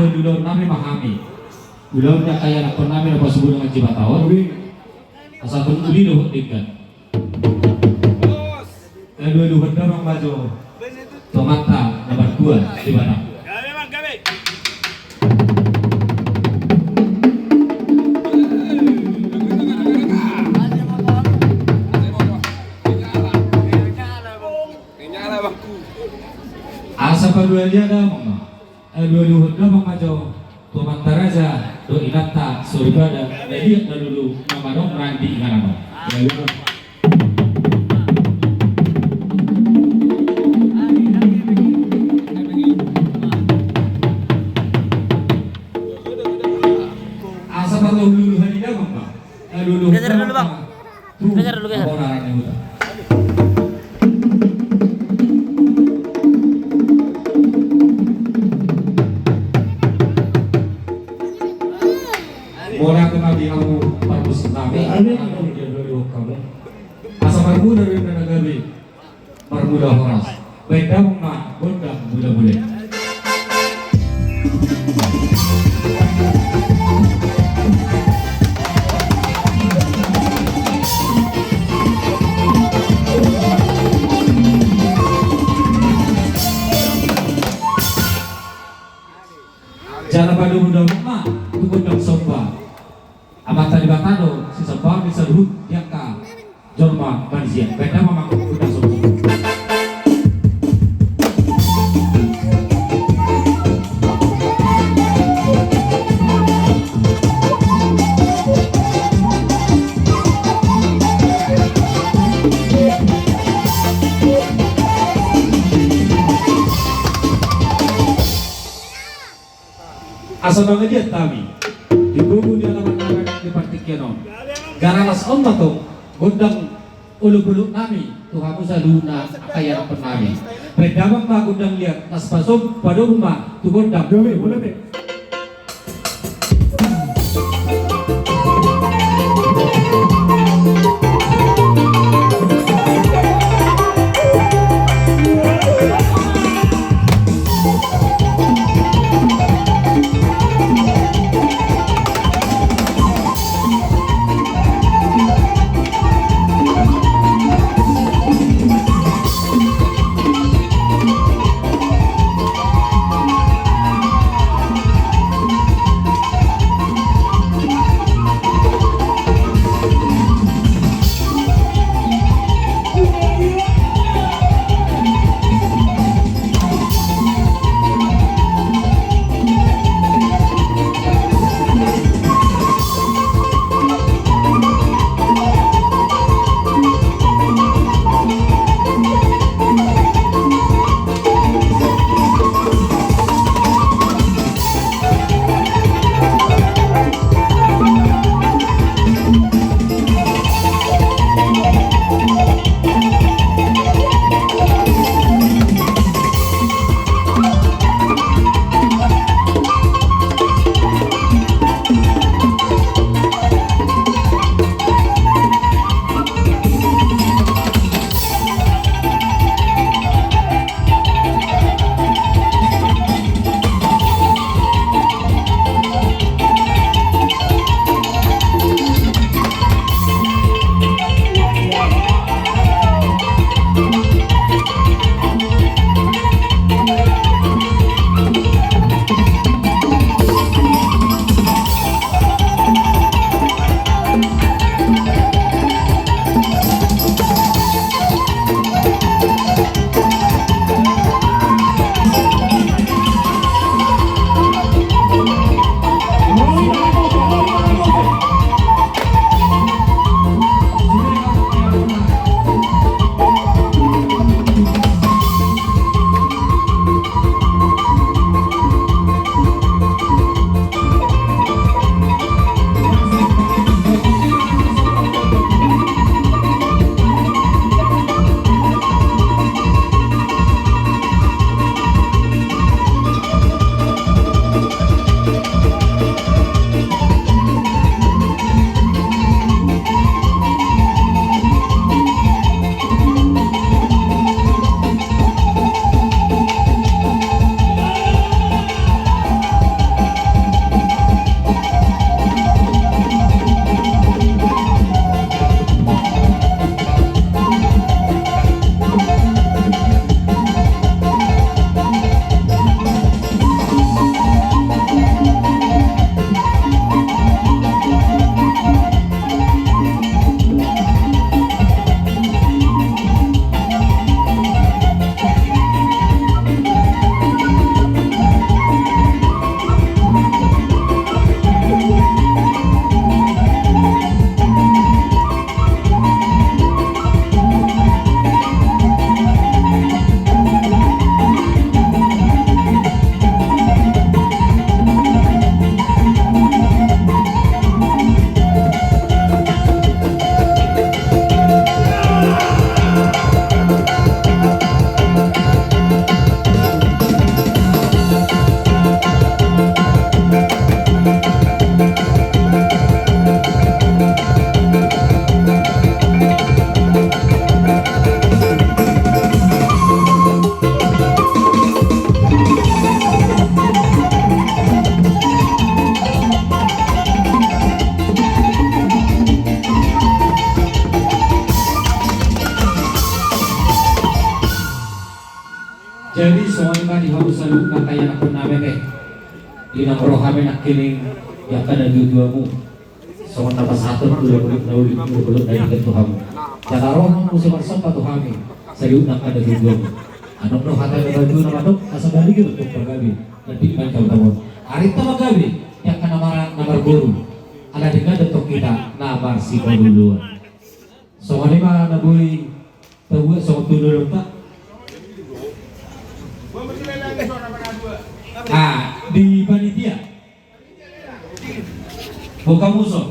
dulu nami mahami. Dulu dia kaya nak nami lepas subuh dengan Cibatawar. Asal pun uli doh tinggal. Dua berdorong maju. Tomata nomor 2 di mana? Asa kedua dia ada mama. Dua bang maju. Tomata raja do inata surga ada. Jadi dulu nama dong Randi Ingarano. Geser dulu bang. Geser dulu geser. Bola kena di kamu parpus nami. Kamu dia dulu kamu. Asal parmu dari negara parmuda horas. Beda mama, bunda muda boleh. Jangan pada muda mama, tukundang somba. Amata di batado, si somba bisa dulu dia ka jorma manusia. Beda mama tukundang somba. Asa banget dia tami di buku dia nama di partikiano garalas ombak tuh gundang ulu-ulu nami Tuhan Musa luna kaya penami bedamang mah gundang lihat tas pasok pada rumah tuh gundang boleh di hamu salu kaya ako namin dinamro kami nak kiling yang kada duduamu sama tambah satu ulit dari Tuhan dan roh musim bersama Tuhan sayu nak kada duduamu anok no hata na baju na matok asa balik itu untuk pagabi nanti panjang tahun hari itu magabi yang kana namar guru ala dengan detok kita namar si dulu so ani ma naboy tahu so tulur tak di panitia bukan musuh